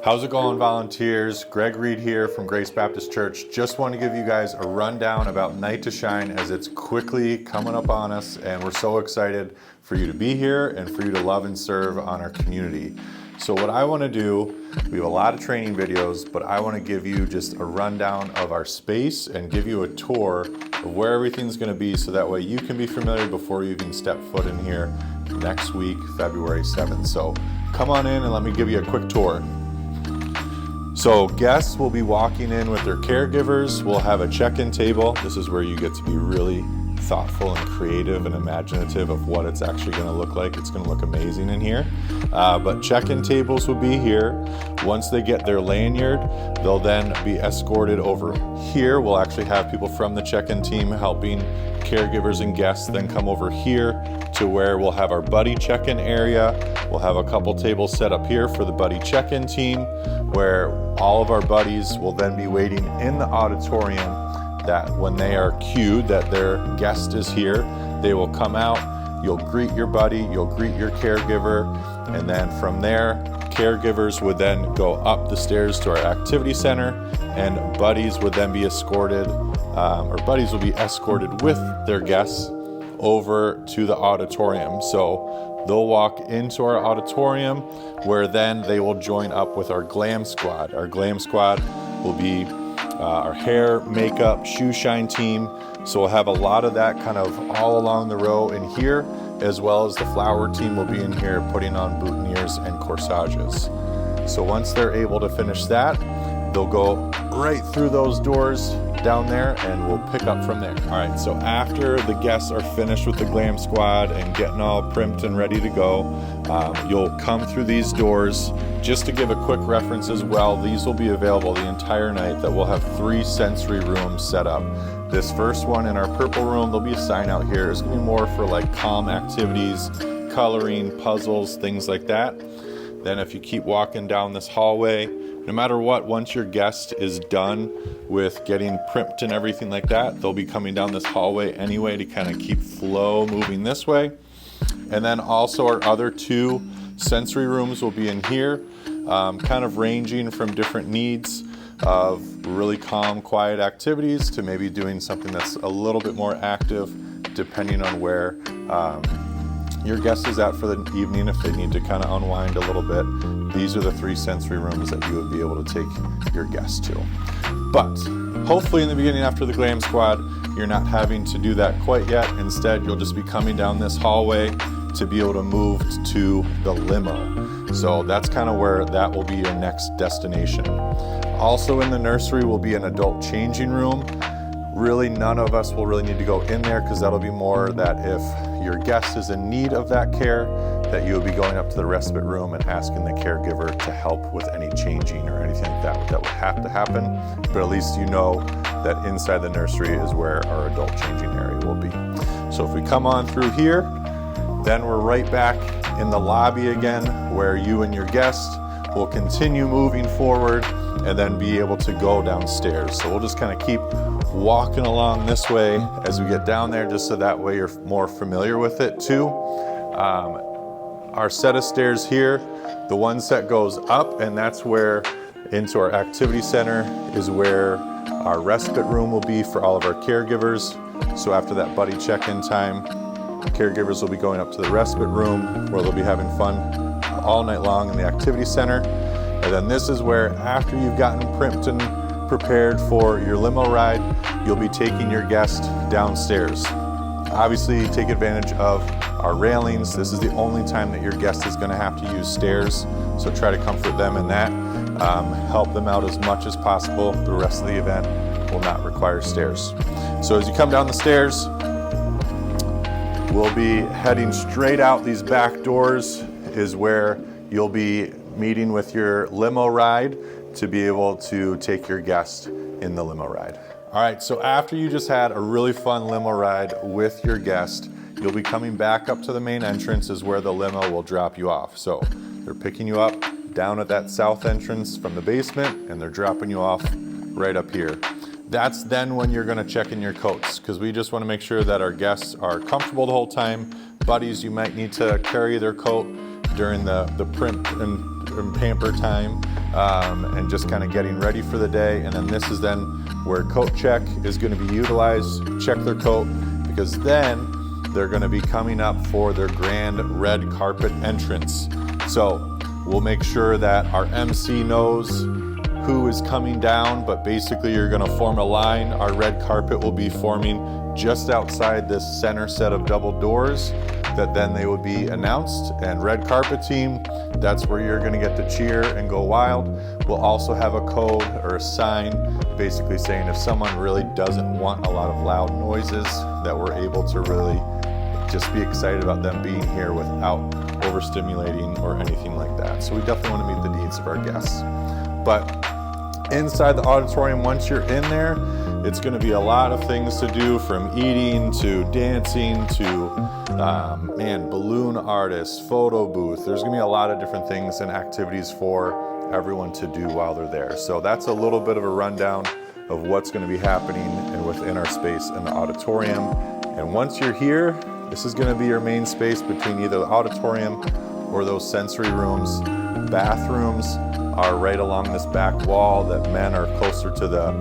How's it going, volunteers? Greg Reed here from Grace Baptist Church. Just want to give you guys a rundown about Night to Shine as it's quickly coming up on us, and we're so excited for you to be here and for you to love and serve on our community. So what I want to do, we have a lot of training videos, but I want to give you just a rundown of our space and give you a tour of where everything's going to be so that way you can be familiar before you even step foot in here next week, February 7th. So come on in and let me give you a quick tour. So guests will be walking in with their caregivers. We'll have a check-in table. This is where you get to be really thoughtful and creative and imaginative of what it's actually going to look like. It's going to look amazing in here. But check-in tables will be here. Once they get their lanyard, they'll then be escorted over here. We'll actually have people from the check-in team helping caregivers and guests then come over here to where we'll have our buddy check-in area. We'll have a couple tables set up here for the buddy check-in team, where all of our buddies will then be waiting in the auditorium, that when they are cued that their guest is here, they will come out, you'll greet your buddy, you'll greet your caregiver, and then from there, caregivers would then go up the stairs to our activity center, and buddies would then be escorted, or buddies will be escorted with their guests over to the auditorium. So they'll walk into our auditorium, where then they will join up with our glam squad. Our glam squad will be our hair, makeup, shoe shine team. So we'll have a lot of that kind of all along the row in here, as well as the flower team will be in here putting on boutonnieres and corsages. So once they're able to finish that, they'll go right through those doors down there and we'll pick up from there. All right, so after the guests are finished with the glam squad and getting all primped and ready to go, you'll come through these doors. Just to give a quick reference as well, these will be available the entire night, that we'll have 3 sensory rooms set up. This first one in our purple room, there'll be a sign out here. It's gonna be more for like calm activities, coloring, puzzles, things like that. Then if you keep walking down this hallway, no matter what, once your guest is done with getting primped and everything like that, they'll be coming down this hallway anyway to kind of keep flow moving this way. And then also our other 2 sensory rooms will be in here, kind of ranging from different needs of really calm, quiet activities to maybe doing something that's a little bit more active, depending on where your guest is at for the evening. If they need to kind of unwind a little bit, these are the 3 sensory rooms that you would be able to take your guest to. But hopefully in the beginning, after the glam squad, you're not having to do that quite yet. Instead, you'll just be coming down this hallway to be able to move to the limo. So that's kind of where that will be your next destination. Also in the nursery will be an adult changing room. Really, none of us will really need to go in there, because that'll be more that if your guest is in need of that care, that you'll be going up to the respite room and asking the caregiver to help with any changing or anything like that would have to happen. But at least you know that inside the nursery is where our adult changing area will be. So if we come on through here, then we're right back in the lobby again, where you and your guest will continue moving forward and then be able to go downstairs. So we'll just kind of keep walking along this way as we get down there, just so that way you're more familiar with it too. Our set of stairs here, the one set goes up, and that's where into our activity center is where our respite room will be for all of our caregivers. So after that buddy check-in time, caregivers will be going up to the respite room, where they'll be having fun all night long in the activity center. And then this is where, after you've gotten primped and prepared for your limo ride, you'll be taking your guest downstairs. Obviously, take advantage of our railings. This is the only time that your guest is going to have to use stairs, so try to comfort them in that. Help them out as much as possible. The rest of the event will not require stairs. So as you come down the stairs, we'll be heading straight out these back doors, is where you'll be meeting with your limo ride to be able to take your guest in the limo ride. All right, so after you just had a really fun limo ride with your guest, you'll be coming back up to the main entrance, is where the limo will drop you off. So they're picking you up down at that south entrance from the basement, and they're dropping you off right up here. That's then when you're gonna check in your coats, because we just wanna make sure that our guests are comfortable the whole time. Buddies, you might need to carry their coat during the primp and and pamper time, and just kind of getting ready for the day. And then this is then where coat check is going to be utilized. Check their coat, because then they're going to be coming up for their grand red carpet entrance. So we'll make sure that our MC knows who is coming down, but basically you're going to form a line. Our red carpet will be forming just outside this center set of double doors that then they would be announced. And red carpet team, that's where you're going to get to cheer and go wild. We'll also have a code or a sign basically saying if someone really doesn't want a lot of loud noises, that we're able to really just be excited about them being here without overstimulating or anything like that. So we definitely want to meet the needs of our guests. But inside the auditorium, once you're in there, it's going to be a lot of things to do, from eating to dancing to balloon artists, photo booth. There's going to be a lot of different things and activities for everyone to do while they're there. So that's a little bit of a rundown of what's going to be happening and within our space in the auditorium. And once you're here, this is going to be your main space between either the auditorium or those sensory rooms. Bathrooms are right along this back wall. That men are closer to the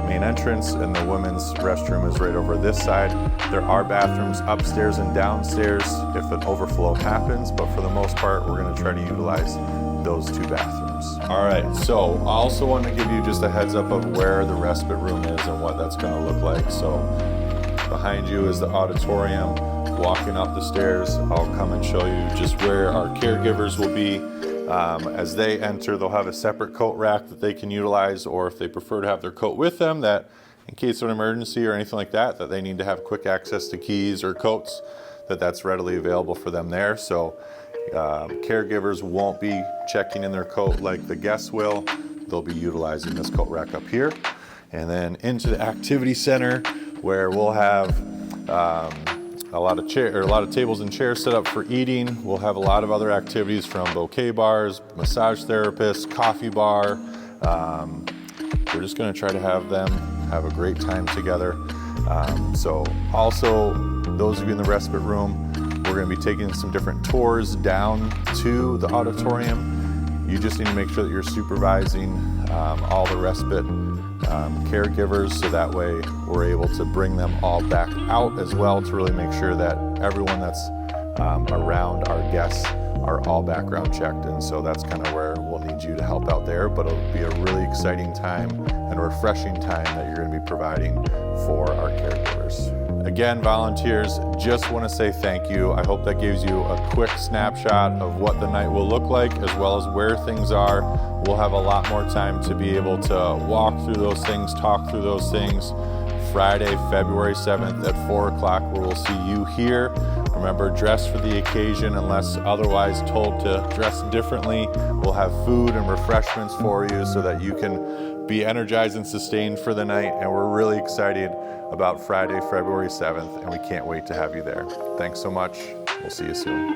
main entrance, and the women's restroom is right over this side. There are bathrooms upstairs and downstairs if an overflow happens, but for the most part, we're going to try to utilize those two bathrooms. All right, so I also want to give you just a heads up of where the respite room is and what that's going to look like. So behind you is the auditorium. Walking up the stairs, I'll come and show you just where our caregivers will be. As they enter, they'll have a separate coat rack that they can utilize, or if they prefer to have their coat with them, that in case of an emergency or anything like that, that they need to have quick access to keys or coats, that's readily available for them there. So caregivers won't be checking in their coat like the guests will. They'll be utilizing this coat rack up here. And then into the activity center, where we'll have a lot of tables and chairs set up for eating. We'll have a lot of other activities, from bouquet bars, massage therapists, coffee bar. We're just going to try to have them have a great time together. So also, those of you in the respite room, we're going to be taking some different tours down to the auditorium. You just need to make sure that you're supervising all the respite caregivers, so that way we're able to bring them all back out as well, to really make sure that everyone that's around our guests are all background checked. And so that's kind of where we'll need you to help out there, but it'll be a really exciting time and a refreshing time that you're going to be providing for our caregivers. Again, volunteers, just want to say thank you. I hope that gives you a quick snapshot of what the night will look like, as well as where things are. We'll have a lot more time to be able to walk through those things, talk through those things. Friday, February 7th at 4 o'clock, where we'll see you here. Remember, dress for the occasion unless otherwise told to dress differently. We'll have food and refreshments for you so that you can be energized and sustained for the night. And we're really excited about Friday, February 7th, and we can't wait to have you there. Thanks so much. We'll see you soon.